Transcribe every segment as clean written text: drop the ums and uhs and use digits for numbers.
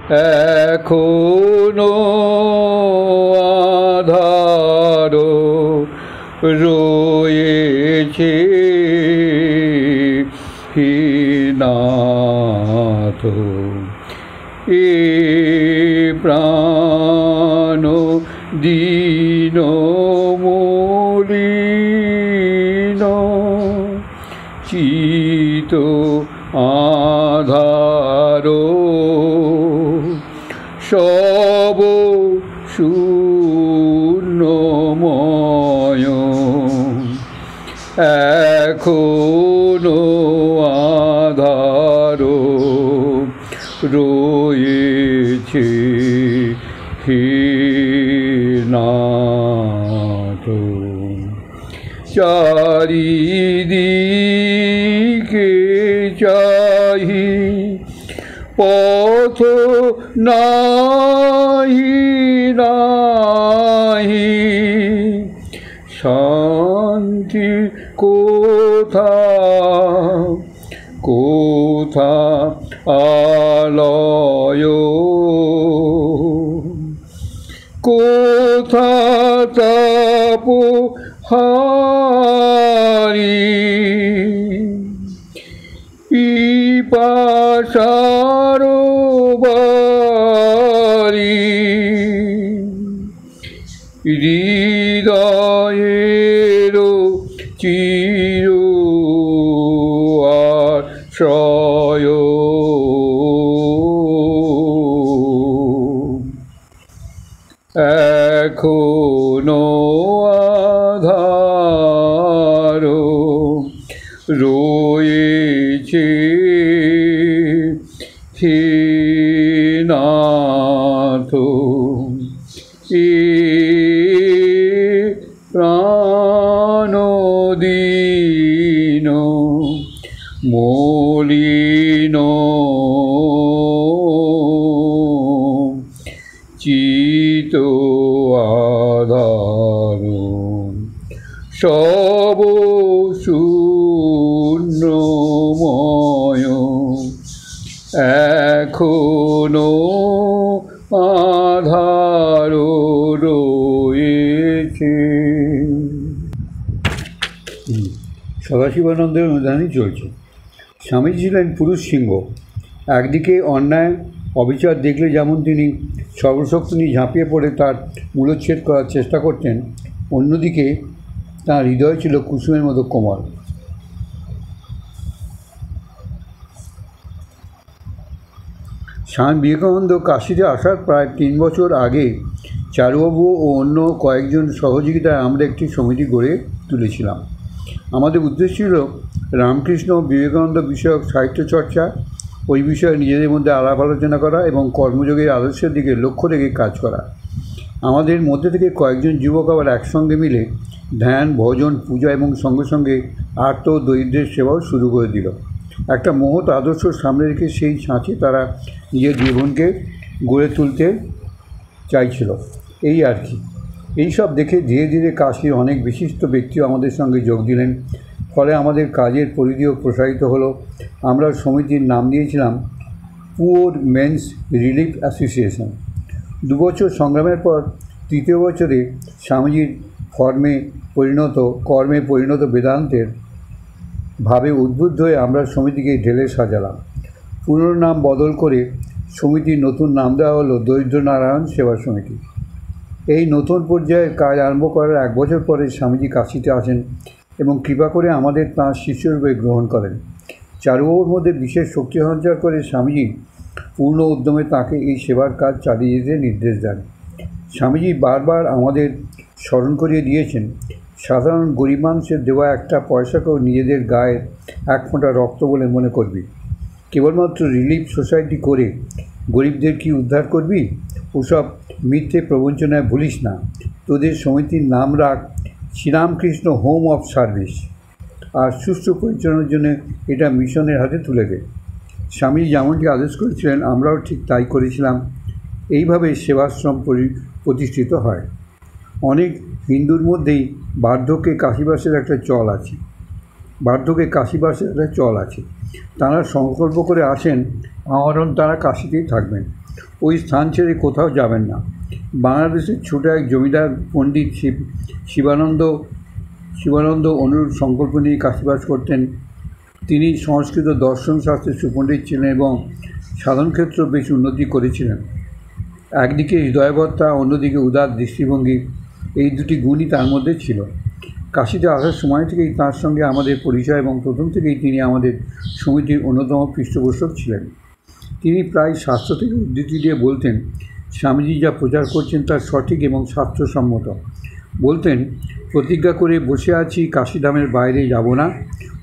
এখনো আধার রয়েছে হে নাথ, এ প্রাণ দীন মলিন চিত আধার সব শূন্যময়, এখনো আধার রয়েছে হে নাথ। চারিদিকে চাহি পথ নাহি নাহি, শান্তি কোথা কোথা আলয়, কোথা তাপ হারি, পিপাসার বারি, হৃদয়ের চির আশ্রয়, এখনো আধার রয়েছে হে নাথ, এ প্রাণ দীন মলিন চিত আধার সব শূন্যময়, এখনো আধার রয়েছে। সদাশিবানন্দের অনুদানই চলছে। স্বামীজি ছিলেন পুরুষ সিংহ। একদিকে অন্যায় অবিচার দেখলে যেমন তিনি সর্বশক্তি নিয়ে ঝাঁপিয়ে পড়ে তার মূলচ্ছেদ করার চেষ্টা করতেন, অন্যদিকে তাঁর হৃদয় ছিল কুসুমের মতো কোমল। স্বামী বিবেকানন্দ কাশীতে আসার প্রায় 3 বছর আগে চারুবাবু ও অন্য কয়েকজন সহযোগিতায় আমরা একটি সমিতি গড়ে তুলেছিলাম। আমাদের উদ্দেশ্য ছিল রামকৃষ্ণ বিবেকানন্দ বিষয়ক সাহিত্য চর্চা, ওই বিষয়ে নিজেদের মধ্যে আলাপ আলোচনা করা এবং কর্মযোগের আদর্শের দিকে লক্ষ্য রেখে কাজ করা। আমাদের মধ্যে থেকে কয়েকজন যুবক আবার একসঙ্গে মিলে ধ্যান, ভজন, পূজা এবং সঙ্গে সঙ্গে আর্ত ও দরিদ্রের সেবাও শুরু করে দিল। একটা মহৎ আদর্শ সামনে রেখে সেই ছাঁচে তারা নিজের জীবনকে গড়ে তুলতে চাইছিল, এই আর কি। এইসব দেখে ধীরে ধীরে কাশীর অনেক বিশিষ্ট ব্যক্তিও আমাদের সঙ্গে যোগ দিলেন। ফলে আমাদের কাজের পরিধিও প্রসারিত হলো। আমরা সমিতির নাম দিয়েছিলাম পুওর মেন্স রিলিফ অ্যাসোসিয়েশন। 2 বছর সংগ্রামের পর 3য় বছরে স্বামীজির কর্মে পরিণত বেদান্তের ভাবে উদ্বুদ্ধ হয়ে আমরা সমিতিকে ঢেলে সাজালাম। পুরনো নাম বদল করে সমিতির নতুন নাম দেওয়া হলো দরিদ্রনারায়ণ সেবা সমিতি। এই নতুন পর্যায়ের কাজ আরম্ভ করার 1 বছর পরে স্বামীজি কাশীতে আসেন এবং কৃপা করে আমাদের তাঁর শিষ্যরূপে গ্রহণ করেন। চারুবাবুর মধ্যে বিশেষ শক্তি সঞ্চার করে স্বামীজি পূর্ণ উদ্যমে তাঁকে এই সেবার কাজ চালিয়ে যেতে নির্দেশ দেন। স্বামীজি বারবার আমাদের স্মরণ করিয়ে দিয়েছেন, সাধারণ গরিব মানুষের দেওয়া একটা পয়সাকেও নিজেদের গায়ের 1 ফোঁটা রক্ত বলে মনে করবি। কেবলমাত্র রিলিফ সোসাইটি করে গরিবদের কি উদ্ধার করবি? ওসব মিথ্যে প্রবঞ্চনায় ভুলিস না। তোদের সমিতির নাম রাখ শ্রীরামকৃষ্ণ হোম অফ সার্ভিস, আর সুষ্ঠু পরিচালনার জন্য এটা মিশনের হাতে তুলে দে। স্বামীজি যেমনটি আদেশ করেছিলেন আমরাও ঠিক তাই করেছিলাম। এইভাবে সেবাশ্রম প্রতিষ্ঠিত হয়। অনেক হিন্দুর মধ্যেই বার্ধক্যে কাশীবাসের একটা চল আছে। তাঁরা সংকল্প করে আসেন আমরণ তাঁরা কাশীতেই থাকবেন। ওই স্থান ছেড়ে কোথাও যাবেন না। বাংলাদেশের ছোট এক জমিদার পণ্ডিত শিবানন্দ অনুরূপ সংকল্প নিয়ে কাশীবাস করতেন। তিনি সংস্কৃত দর্শন শাস্ত্রে সুপণ্ডিত ছিলেন এবং সাধনক্ষেত্র বেশ উন্নতি করেছিলেন। একদিকে হৃদয়বত্তা, অন্যদিকে উদার দৃষ্টিভঙ্গি, এই দুটি গুণই তার মধ্যে ছিল। কাশীতে আসার সময় থেকেই তার সঙ্গে আমাদের পরিচয় এবং প্রথম থেকেই তিনি আমাদের সমিতির অন্যতম পৃষ্ঠপোষক ছিলেন। তিনি প্রায় শাস্ত্র থেকে উদ্ধৃতি দিয়ে বলতেন, স্বামীজি যা প্রচার করছেন তা সঠিক এবং শাস্ত্রসম্মত। বলতেন, প্রতিজ্ঞা করে বসে আছি কাশীধামের বাইরে যাব না।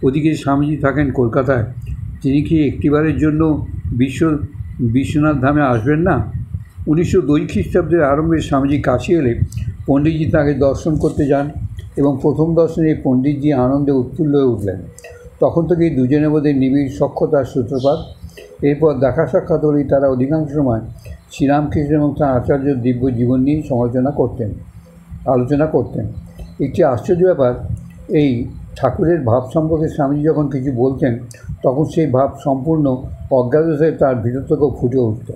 ওদিকে স্বামীজি থাকেন কলকাতায়, তিনি কি একটিবারের জন্য বিশ্বনাথ ধামে আসবেন না? 1902 খ্রিস্টাব্দের আরম্ভে স্বামীজি কাশী এলে পণ্ডিতজি তাঁকে দর্শন করতে যান এবং প্রথম দর্শনে পণ্ডিতজি আনন্দে উৎফুল্ল হয়ে উঠলেন। তখন থেকেই দুজনের মধ্যে নিবিড় সখ্যতার সূত্রপাত। এরপর দেখা সাক্ষাৎ হলেই তারা অধিকাংশ সময় শ্রীরামকৃষ্ণ এবং তাঁর আচার্যের দিব্য জীবন নিয়ে আলোচনা করতেন। একটি আশ্চর্য ব্যাপার, এই ঠাকুরের ভাব সম্পর্কে স্বামীজি যখন কিছু বলতেন তখন সেই ভাব সম্পূর্ণ অজ্ঞাতসারে তার ভিতর থেকেও ফুটে উঠত।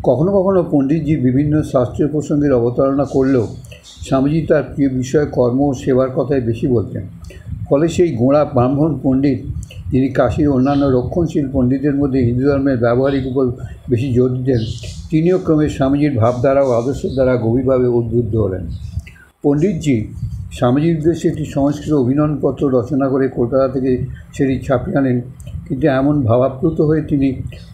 কখনো কখনো পণ্ডিতজি বিভিন্ন শাস্ত্রীয় প্রসঙ্গের অবতারণা করলেও স্বামীজি তার প্রিয় বিষয় কর্ম ও সেবার কথাই বেশি বলতেন। ফলে সেই গোঁড়া ব্রাহ্মণ পণ্ডিত, যিনি কাশীর অন্যান্য রক্ষণশীল পণ্ডিতের মধ্যে হিন্দু ধর্মের ব্যবহারিক উপর বেশি জোর দিতেন, তিনিও ক্রমে স্বামীজির ভাবধারা ও আদর্শের দ্বারা গভীরভাবে উদ্বুদ্ধ হলেন। পণ্ডিতজি স্বামীজির উদ্দেশ্যে একটি সংস্কৃত অভিনন্দনপত্র রচনা করে কলকাতা থেকে সেটি ছাপিয়ে আনেন, কিন্তু এমন ভাবাপ্লুত হয়ে তিনি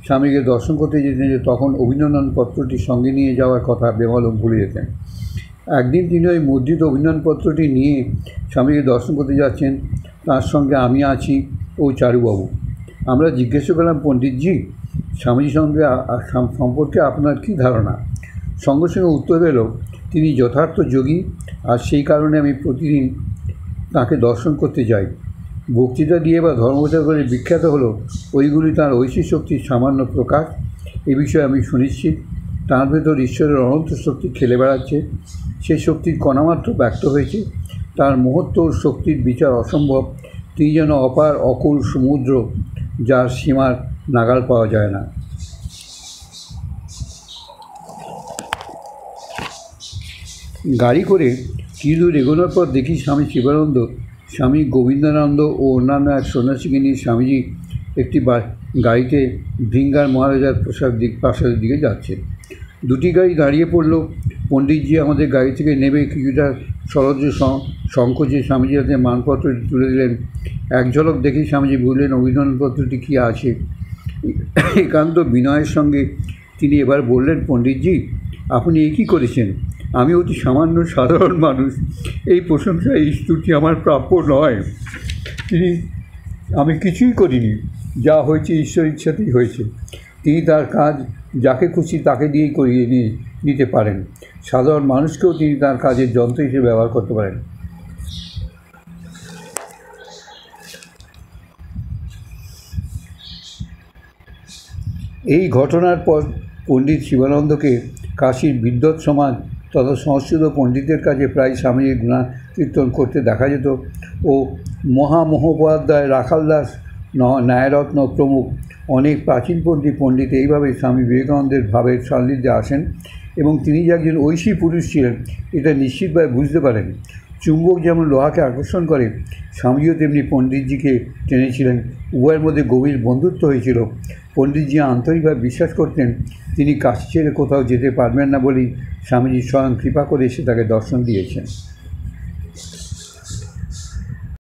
স্বামীকে দর্শন করতে যেতেন যে তখন অভিনন্দনপত্রটি সঙ্গে নিয়ে যাওয়ার কথা বেমালুম ভুলে যেতেন। একদিন তিনি ওই মুদ্রিত অভিনন্দনপত্রটি নিয়ে স্বামীকে দর্শন করতে যাচ্ছেন। তার সঙ্গে আমি আছি ও চারুবাবু। আমরা জিজ্ঞেস করলাম, পণ্ডিতজি, স্বামীজি সম্পর্কে আপনার কী ধারণা? সঙ্গে সঙ্গে উত্তর এল, তিনি যথার্থ যোগী, আর সেই কারণে আমি প্রতিদিন তাঁকে দর্শন করতে যাই। বক্তৃতা দিয়ে বা ধর্মপ্রচার করে বিখ্যাত হলো ওইগুলি তাঁর ঐশী শক্তির সামান্য প্রকাশ। এ বিষয়ে আমি সুনিশ্চিত, তাঁর ভেতর ঈশ্বরের অনন্ত শক্তি খেলে বেড়াচ্ছে। সেই শক্তির কণামাত্র ব্যক্ত হয়েছে। তার মহত্ব ও শক্তির বিচার অসম্ভব। তিনি যেন অপার অকুল সমুদ্র, যার সীমার নাগাল পাওয়া যায় না। গাড়ি করে কিছু এগোনোর পর দেখি স্বামী শিবানন্দ, স্বামী গোবিন্দানন্দ ও অন্যান্য এক সন্ন্যাসীকে নিয়ে স্বামীজি একটি গাড়িতে ভৃঙ্গার মহারাজার প্রাসাদের দিকে যাচ্ছে। দুটি গাড়ি দাঁড়িয়ে পড়ল। পণ্ডিতজি আমাদের গাড়ি থেকে নেমে কিছুটা সলজ্জ সংকোচে স্বামীজির হাতে মানপত্রটি তুলে দিলেন। এক ঝলক দেখেই স্বামীজি বুঝলেন অভিনন্দনপত্রটি কী আছে। একান্ত বিনয়ের সঙ্গে তিনি এবার বললেন, পণ্ডিতজি, আপনি এ কী করেছেন? আমি অতি সামান্য সাধারণ মানুষ, এই প্রশংসা, এই স্তুতি আমার প্রাপ্য নয়। আমি কিছুই করিনি, যা হয়েছে ঈশ্বর ইচ্ছাতেই হয়েছে। তিনি তার কাজ যাকে খুশি তাকে দিয়েই করিয়ে নিতে পারেন। সাধারণ মানুষকেও তিনি তার কাজের যন্ত্র হিসেবে ব্যবহার করতে পারেন। এই ঘটনার পর পণ্ডিত শিবানন্দকে কাশীর বিদ্বৎ সমাজ তথা সংস্কৃত পণ্ডিতের কাছে প্রায় স্বামীজির গুণাকীর্তন করতে দেখা যেত ও মহামহোপাধ্যায়, রাখালদাস, ন্যায়রত্ন প্রমুখ অনেক প্রাচীনপন্থী পণ্ডিত এইভাবে স্বামী বিবেকানন্দের ভাবের সান্নিধ্যে আসেন এবং তিনি যে একজন ঐশী পুরুষ ছিলেন এটা নিশ্চিতভাবে বুঝতে পারেন। চুম্বক যেমন লোহাকে আকর্ষণ করে, স্বামীজিও তেমনি পণ্ডিতজিকে টেনেছিলেন। উভয়ের মধ্যে গভীর বন্ধুত্ব হয়েছিল। পণ্ডিতজি আন্তরিকভাবে বিশ্বাস করতেন তিনি কাশী ছেড়ে কোথাও যেতে পারবেন না বলেই স্বামীজি স্বয়ং কৃপা করে এসে তাকে দর্শন দিয়েছেন।